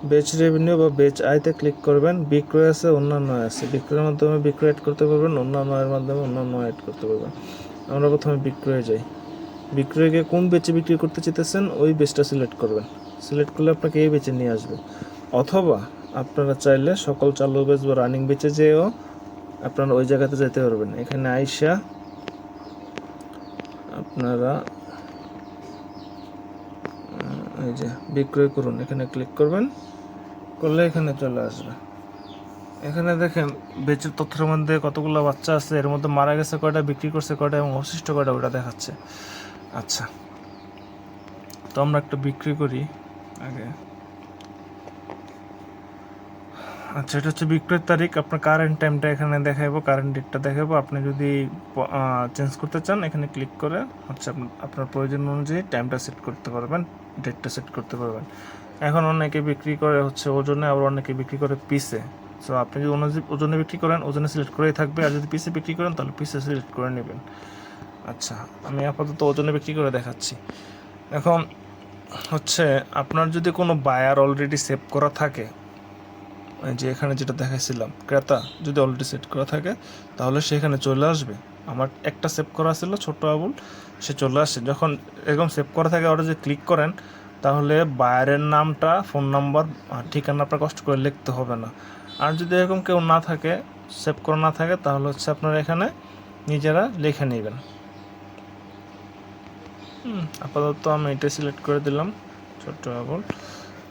বেচ রেভিনিউ বা বেচ আয়তে ক্লিক করবেন। বিক্রয় আছে, অন্যান্য আছে, বিক্রয়ের মাধ্যমে বিক্রয় অ্যাড করতে পারবেন, অন্যান্য এর মাধ্যমে অন্যান্য অ্যাড করতে পারবেন। আমরা প্রথমে বিক্রয়ে যাই। বিক্রয়কে কোন বেচে বিক্রি করতে চাইতেছেন ওই বেচটা সিলেক্ট করবেন। সিলেক্ট করলে আপনাকে এই বেচে নিয়ে আসবে, অথবা আপনারা চাইলে সকল চালু বেচ বা রানিং বেচে যেও আপনারা ওই জায়গাতে যেতে পারবেন। এখানে আইসা আপনারা এই যে বিক্রয় করুন এখানে ক্লিক করবেন, করলে এখানে চলে আসবে। এখানে দেখেন বেচের তথ্যের মধ্যে কতগুলো বাচ্চা আছে, এর মধ্যে মারা গেছে কয়টা, বিক্রি করছে কয়টা এবং অবশিষ্ট কয়টা, ওটা দেখাচ্ছে। আচ্ছা, তো আমরা একটা বিক্রি করি আগে। আচ্ছা, এটা হচ্ছে বিক্রয়ের তারিখ, আপনার কারেন্ট টাইমটা এখানে দেখাবো, কারেন্ট ডেটটা দেখাবো। আপনি যদি চেঞ্জ করতে চান এখানে ক্লিক করে হচ্ছে আপনার প্রয়োজন অনুযায়ী টাইমটা সেট করতে পারবেন, ডেটটা সেট করতে পারবেন। এখন অনেকে বিক্রি করে হচ্ছে ওজনে, আবার অনেকে বিক্রি করে পিসে। সো আপনি যদি ওজনে বিক্রি করেন ওজনে সিলেক্ট করেই থাকবে, আর যদি পিসে বিক্রি করেন তাহলে পিসে সিলেক্ট করে নেবেন। আচ্ছা, আমি আপাতত ওজনে বিক্রি করে দেখাচ্ছি। এখন হচ্ছে আপনার যদি কোনো বায়ার অলরেডি সেভ করা থাকে, যে এখানে যেটা দেখাইছিলাম ক্রেতা যদি অলরেডি সেট করা থাকে তাহলে সেখানে চলে আসবে। আমার একটা সেভ করা ছিল ছোট আবুল, সে চলে আসে। যখন এরকম সেভ করা থাকে ওটা যদি ক্লিক করেন তাহলে বায়ারের নামটা, ফোন নাম্বার, ঠিকানা আপনার কষ্ট করে লিখতে হবে না। আর যদি এরকম কেউ না থাকে, সেভ করা না থাকে, তাহলে হচ্ছে আপনারা এখানে নিজেরা লিখে নেবেন। আপাতত আমি এটা সিলেক্ট করে দিলাম, ছোট্ট আবুল।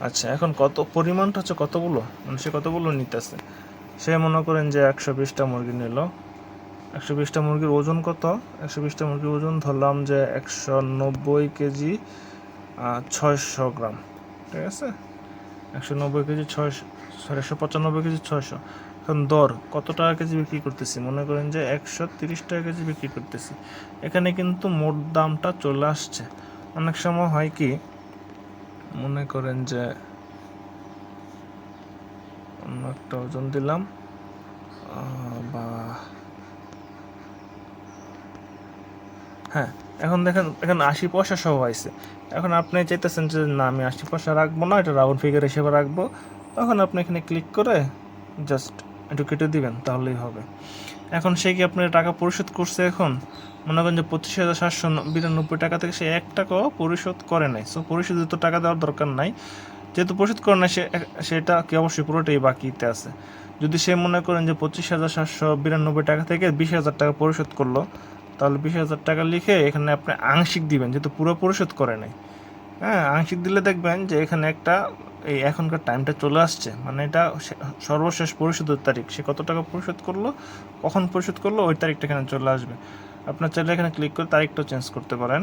আচ্ছা, এখন কত পরিমাণটা হচ্ছে কতগুলো, মানে সে কতগুলো নিতেছে। সে মনে করেন যে 120টা মুরগি নিল। 120টা মুরগির ওজন কত, 120টা মুরগির ওজন ধরলাম যে 190 কেজি 600 গ্রাম, ঠিক আছে? 190 কেজি 600, 195 কেজি 600। এখন দর কত টাকা কেজি বিক্রি করতেছি, মনে করেন যে 130 টাকা কেজি বিক্রি করতেছি। এখানে কিন্তু মোট দামটা চলে আসছে। অনেক সময় হয় কি, মনে করেন যে অন্য একটা ওজন দিলাম বা হ্যাঁ, এখন দেখেন এখানে 80 পয়সা সহ হয়েছে। এখন আপনি চাইতেছেন যে না আমি 80 পয়সা রাখবো না, এটা রাউন্ড ফিগার হিসেবে রাখবো, তখন আপনি এখানে ক্লিক করে জাস্ট একটু কেটে দিবেন, তাহলেই হবে। এখন সে কি আপনার টাকা পরিশোধ করছে? এখন মনে করেন যে 25,792 টাকা থেকে সে 1 টাকাও পরিশোধ করে নাই। সো পরিশোধিত টাকা দেওয়ার দরকার নাই, যেহেতু পরিশোধ করে না সেটা কি অবশ্যই পুরোটাই বাকিতে আছে। যদি সে মনে করেন যে 25,792 টাকা থেকে 20,000 টাকা পরিশোধ করলো, তাহলে 20,000 টাকা লিখে এখানে আপনি আংশিক দিবেন, যেহেতু পুরো পরিশোধ করে নাই। হ্যাঁ, আংশিক দিলে দেখবেন যে এখানে একটা এই এখনকার টাইমটা চলে আসছে, মানে এটা সর্বশেষ পরিশোধের তারিখ, সে কত টাকা পরিশোধ করলো, কখন পরিশোধ করলো, ওই তারিখটা এখানে চলে আসবে। আপনার চাইলে এখানে ক্লিক করে তারিখটাও চেঞ্জ করতে পারেন।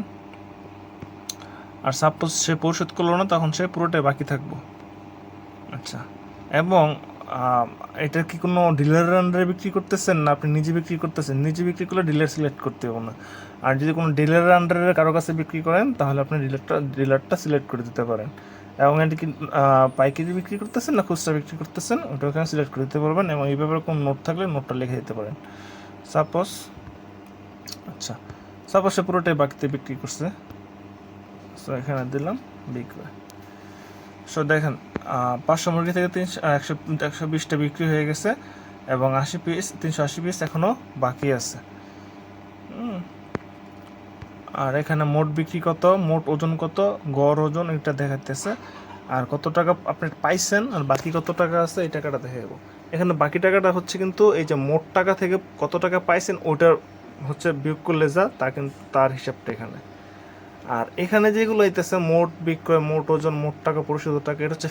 আর সাপোজ সে পরিশোধ করলো না, তখন সে পুরোটাই বাকি থাকবো। আচ্ছা, এবং এটা কি কোনো ডিলারের আন্ডারে বিক্রি করতেছেন না আপনি নিজে বিক্রি করতেছেন? নিজে বিক্রি করলে ডিলার সিলেক্ট করতে হবে না। আর যদি কোনো ডিলারের আন্ডারে কারো কাছে বিক্রি করেন তাহলে আপনি ডিলারটা সিলেক্ট করে দিতে পারেন। এবং এটি কি পাইকারি বিক্রি করতেছেন না খুচরা বিক্রি করতেছেন ওটা ওখানে সিলেক্ট করে দিতে পারবেন, এবং এই ব্যাপারে কোনো নোট থাকলে নোটটা লিখে দিতে পারেন। সাপোজ সে পুরোটাই বাকিতে বিক্রি করছে, সো এখানে দিলাম বিক্রয়। সো দেখেন 500 মুরগি থেকে 120টা বিক্রি হয়ে গেছে এবং 380 পিস এখনও বাকি আছে। আর এখানে মোট বিক্রি কত, মোট ওজন কত, গড় ওজন এটা দেখাতেছে, আর কত টাকা আপনি পাইছেন আর বাকি কত টাকা আছে এই টাকাটা দেখে যাবো। এখানে বাকি টাকাটা হচ্ছে কিন্তু এই যে মোট টাকা থেকে কত টাকা পাইছেন ওটার হচ্ছে বিয়োগ করলে যা তা কিন্তু তার হিসাবটা এখানে। আর এখানে যেগুলো আইতেছে মোট বিক্রয়, মোট ওজন, মোট টাকা, পরিশোধ টাকা, এটা হচ্ছে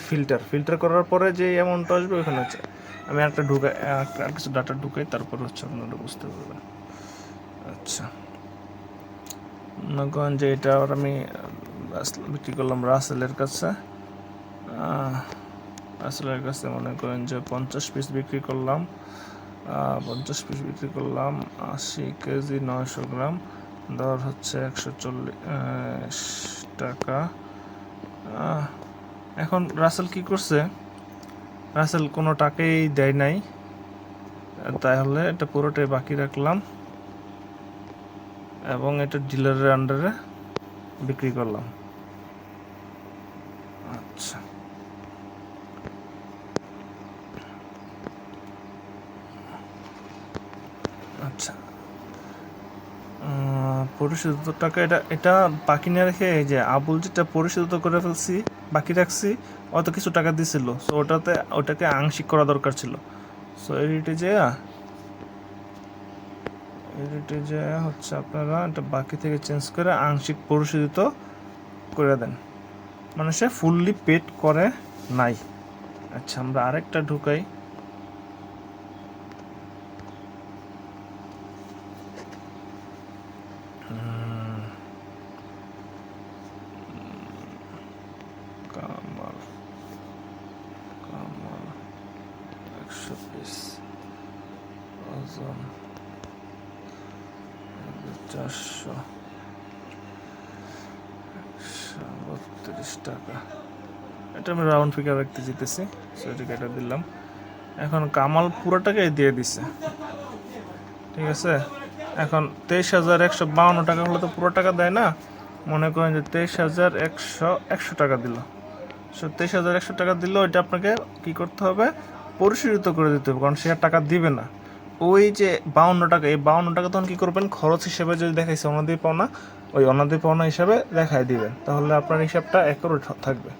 ফিল্টার করার পরে যে অ্যামাউন্টটা আসবে ওখানে হচ্ছে। আমি একটা কিছু ডাটা ঢুকাই তারপর হচ্ছে আপনারা বুঝতে পারবেন। আচ্ছা, মনে করেন যে এটা আর আমি বিক্রি করলাম রাসেলের কাছে। মনে করেন যে 50 পিস বিক্রি করলাম, 80 কেজি 900 গ্রাম, দর হচ্ছে 140 টাকা। এখন রাসেল কি করছে, রাসেল কোনো টাকাই দেয় নাই, তাহলে এটা পুরোটাই বাকি রাখলাম এবং এটা ডিলারের আন্ডারে বিক্রি করলাম। আচ্ছা, পরিশোধিত টাকা এটা বাকি না রেখে এই যে আবুল যেটা পরিশোধিত করে ফেলছি বাকি রাখছি, অত কিছু টাকা দিছিল, সো ওটাকে আংশিক করা দরকার ছিল। সো এডিটে যে হচ্ছে আপনারা এটা বাকি থেকে চেঞ্জ করে আংশিক পরিশোধিত করে দেন, মানে সে ফুললি পেড করে নাই। আচ্ছা, আমরা আরেকটা ঢুকাই। কামাল 100 পিস, ওজন 432 টাকা। এটা আমি রাউন্ড ফিগার রাখতে যেতেছি, সেটাকে এটা দিলাম। এখন কামাল পুরোটাকে দিয়ে দিছে, ঠিক আছে। এখন 23,152 টাকা হলে তো পুরো টাকা দেয় না, মনে করেন যে 23,100 টাকা দিল। সো 23,100 টাকা দিল, এটা আপনাকে কি করতে হবে, পরিশোধিত করে দিতে হবে, কারণ সে আর টাকা দিবে না। ওই যে 52 টাকা, এই 52 টাকা তখন কী করবেন, খরচ হিসেবে যদি দেখাইছে অনাদি পাওনা, ওই অনাদি পাওনা হিসাবে দেখাই দিবেন, তাহলে আপনার হিসাবটা অ্যাকুরেট থাকবে।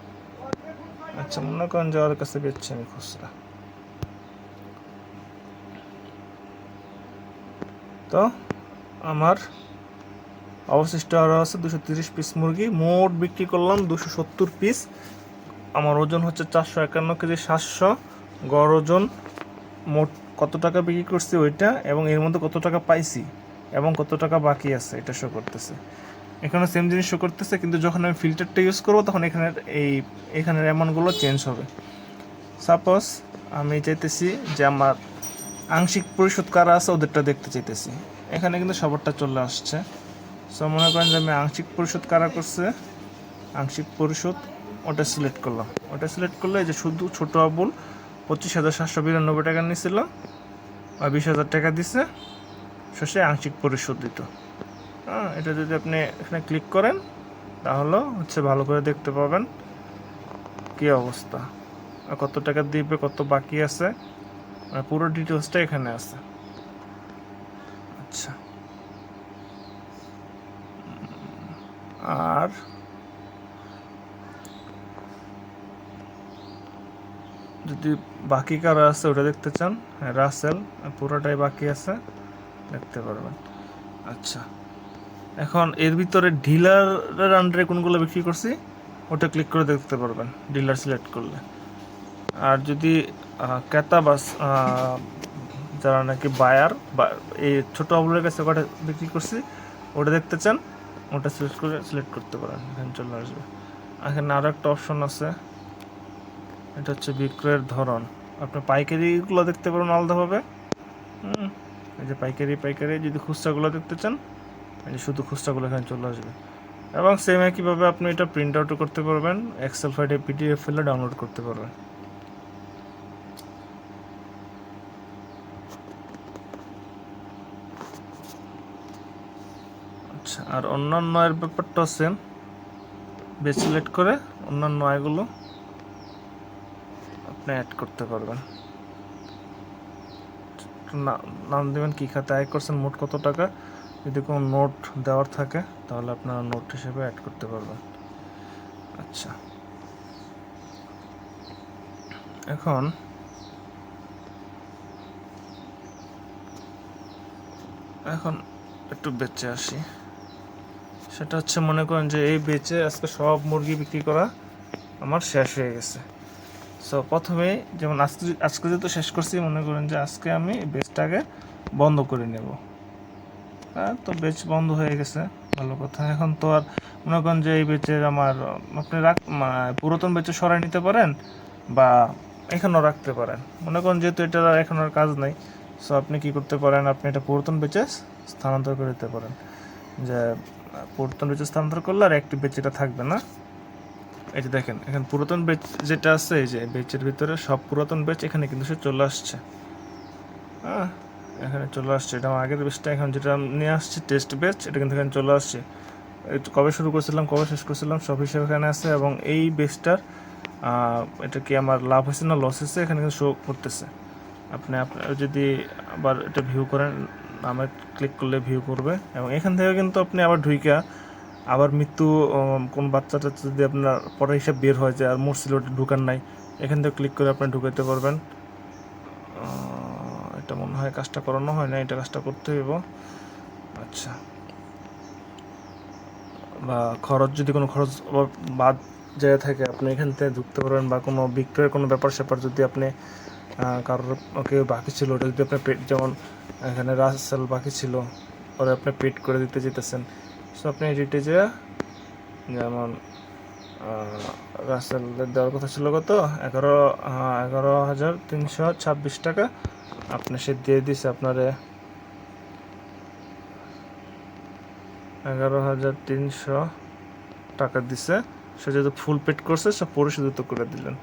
আচ্ছা, মনে করেন যে ওর কাছে বেচছি আমি খুচরা, তো আমার অবশিষ্ট আরও আছে 230 পিস মুরগি, মোট বিক্রি করলাম 270 পিস, আমার ওজন হচ্ছে 451 কেজি 700, গড় ওজন, মোট কত টাকা বিক্রি করছি ওইটা, এবং এর মধ্যে কত টাকা পাইছি এবং কত টাকা বাকি আছে এটা শো করতেছে। এখানে সেম জিনিস শো করতেছে, কিন্তু যখন আমি ফিল্টারটা ইউজ করবো তখন এখানের অ্যামাউন্টগুলো চেঞ্জ হবে। সাপোজ আমি চাইতেছি যে আমার আংশিক পরিশোধ কারা আছে ওদেরটা দেখতে চাইতেছি, এখানে কিন্তু সবারটা চলে আসছে। সো মনে করেন যে আমি আংশিক পরিশোধ কারা করছে, আংশিক পরিশোধ ওটা সিলেক্ট করলাম। ওটা সিলেক্ট করলে যে শুধু ছোটো আবুল 25,792 টাকা নিয়েছিল আর 20,000 টাকা দিছে, শেষে আংশিক পরিশোধ দিত। এটা যদি আপনি এখানে ক্লিক করেন তাহলে হচ্ছে ভালো করে দেখতে পাবেন কী অবস্থা, কত টাকা দিবে, কত বাকি আছে, পুরো ডিটেলসটা এখানে আছে। আচ্ছা, আর যদি বাকি কারা আছে ওটা দেখতে চান, রাসেল পুরোটাই বাকি আছে, দেখতে পারবেন। আচ্ছা, এখন এর ভিতরে ডিলারের আন্ডারে কোনগুলো বিক্রি করছি ওটা ক্লিক করে দেখতে পারবেন ডিলার সিলেক্ট করলে। আর যদি ক্রেতা বা যারা নাকি বায়ার বা এই ছোটো আবুলের কাছে কটা বিক্রি করছি ওটা দেখতে চান, ওটা সিলেক্ট করতে পারেন, এখানে চলে আসবে। এখানে আরও একটা অপশন আছে, এটা হচ্ছে বিক্রয়ের ধরন, আপনার পাইকারিগুলো দেখতে পারেন আলাদাভাবে। এই যে পাইকারি যদি খুচরাগুলো দেখতে চান, এই যে শুধু খুচরাগুলো এখানে চলে আসবে। এবং সেম একইভাবে আপনি এটা প্রিন্ট আউটও করতে পারবেন, এক্সেল ফাইলে পিডিএফ ফাইলে ডাউনলোড করতে পারবেন। আচ্ছা, আর অন্যান্য এর ব্যাপারটা আছে, বেচ সিলেক্ট করে অন্যান্য আয়গুলো আপনি অ্যাড করতে পারবেন। নাম দেবেন কী খাতে আয় করছেন, মোট কত টাকা, যদি কোনো নোট দেওয়ার থাকে তাহলে আপনারা নোট হিসেবে অ্যাড করতে পারবেন। আচ্ছা, এখন একটু বেচে আসি। সেটা হচ্ছে, মনে করেন যে এই বেচে আজকে সব মুরগি বিক্রি করা আমার শেষ হয়ে গেছে। সো প্রথমে যেমন আজকে যেহেতু শেষ করছি, মনে করেন যে আজকে আমি বেচটাকে বন্ধ করে নেব। হ্যাঁ, তো বেচ বন্ধ হয়ে গেছে, ভালো কথা। এখন তো আর মনে করেন যে এই বেচের আমার আপনি পুরাতন বেচে সরাই নিতে পারেন বা এখানেও রাখতে পারেন। মনে করেন যেহেতু এটার এখন আর কাজ নাই, সো আপনি কি করতে পারেন, আপনি এটা পুরাতন বেচে স্থানান্তর করে দিতে পারেন। যে পুরাতন বেচে স্থানান্তর করলে আর একটি বেচ এটা থাকবে না। এই যে দেখেন, এখন পুরাতন বেচ যেটা আছে, এই যে বেচের ভিতরে সব পুরাতন বেচ এখানে কিন্তু সে চলে আসছে। হ্যাঁ, এখানে চলে আসছে, এটা আগের বেচটা এখন যেটা নিয়ে আসছে টেস্ট বেচ, এটা কিন্তু এখানে চলে আসছে। কবে শুরু করছিলাম, কবে শেষ করছিলাম সব হিসেবে এখানে আছে। এবং এই বেচটার এটা কি আমার লাভ হয়েছে না লস হয়েছে এখানে কিন্তু শো করতেছে। আপনার যদি আবার এটা ভিউ করেন, নামে ক্লিক করলে ভিউ করবে। এবং এখান থেকে কিন্তু আপনি আবার ঢুইকা আবার মৃত্যু কোন বাচ্চাটা যদি আপনার পরে হিসাব বের হয় যে আর মরছিল ওটা ঢুকান নাই, এখান থেকে ক্লিক করে আপনি ঢুকাইতে পারবেন। এটা মনে হয় কাজটা করানো হয় না, এটা কাজটা করতে হইব। আচ্ছা, বা খরচ, যদি কোনো খরচ বাদ যায় থাকে আপনি এখান থেকে ঢুকতে পারবেন। বা কোনো বিক্রয়ের কোনো ব্যাপার স্যাপার যদি আপনি কারোর কেউ বাকি ছিল, ওটা যদি আপনি পেড, যেমন এখানে রাসেল বাকি ছিল, ওরা আপনি পেড করে দিতে যেতেছেন, সো আপনি এডিটে যে যেমন রাসেলের দেওয়ার কথা ছিল কত 11,326 টাকা, আপনি সে দিয়ে দিছে আপনারে 11,300 টাকা দিছে। সে যেহেতু ফুল পেড করছে, সব পরিশোধিত করে দিলেন,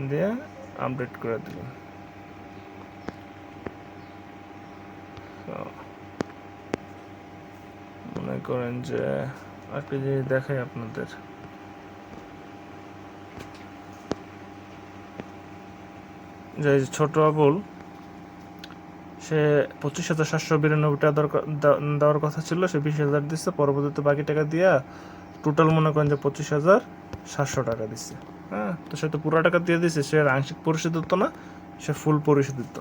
দিয়ে আপডেট করে দিলেন। মনে করেন যে আরেকটি জিনিস দেখাই আপনাদের, যে ছোট আবুল, সে 25,792 টাকা দেওয়ার কথা ছিল, সে 20,000 দিচ্ছে, পরবর্তীতে বাকি টাকা দিয়া টোটাল মনে করেন যে 25,700 টাকা দিচ্ছে। হ্যাঁ, তো সে তো পুরো টাকা দিয়ে দিচ্ছে, সে আর আংশিক পরিশোধিত না, সে ফুল পরিশোধিত।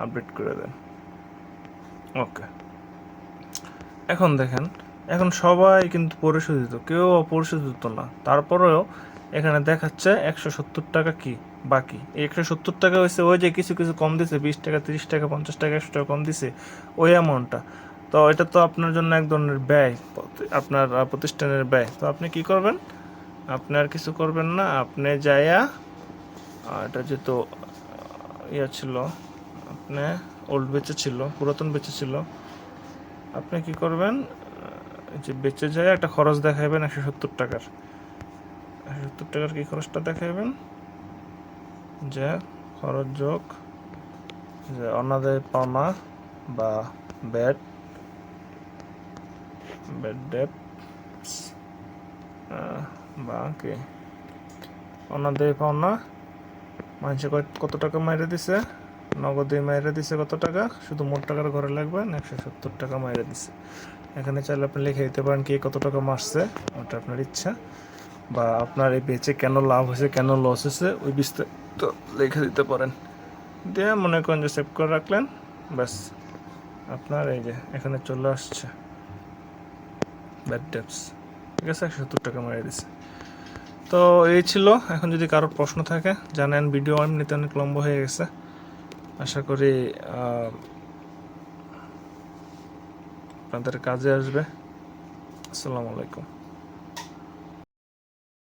আপডেট করে দেন, ওকে। এখন দেখেন, এখন সবাই কিন্তু পরিশোধিত, কেউ অপরিশোধিত না, তারপরেও এখানে দেখাচ্ছে 170 টাকা কি বাকি। এই 170 টাকা হয়েছে ওই যে কিছু কিছু কম দিছে, 20 টাকা, 30 টাকা, 50 টাকা, 100 টাকা কম দিছে, ওই অ্যামাউন্টটা। তো এটা তো আপনার জন্য এক ধরনের ব্যয়, আপনার প্রতিষ্ঠানের ব্যয়। তো আপনি কি করবেন, আপনি আর কিছু করবেন না, আপনি যাইয়া এটা যেহেতু ইয়ে ছিল, আপনি ওল্ড বেচে ছিল, পুরাতন বেচে ছিল, আপনি কি করবেন, যে বেচে যায় একটা খরচ দেখাবেন 170 টাকার। 170 টাকার কি খরচটা দেখাবেন, যে খরচ যোগ যে অনাদায় পাওনা বা ব্যাড ডেটস বা কি অনাদায় পাওনা, মানুষে কত টাকা মাইরে দিছে, নগদে মাইরে দিছে কত টাকা, শুধু মোট টাকার ঘরে লাগবেন 170 টাকা মাইরে দিছে। এখানে চাইলে আপনি লিখে দিতে পারেন কে কত টাকা মারছে, ওটা আপনার ইচ্ছা। বা আপনার এই বেচে কেন লাভ হয়েছে, কেন লস হয়েছে, ওই বিস্তারিত লিখে দিতে পারেন। দিয়ে মনে করেন যে সেভ করে রাখলেন, ব্যাস আপনার এই যে এখানে চলে আসছে ব্যাড ডেটস, ঠিক আছে, 170 টাকা মারিয়ে দিছে। তো এই ছিল। এখন যদি কারোর প্রশ্ন থাকে জানেন, ভিডিও এমনিতে অনেক লম্বা হয়ে গেছে, আশা করি আপনাদের কাজে আসবে। আসসালামু আলাইকুম।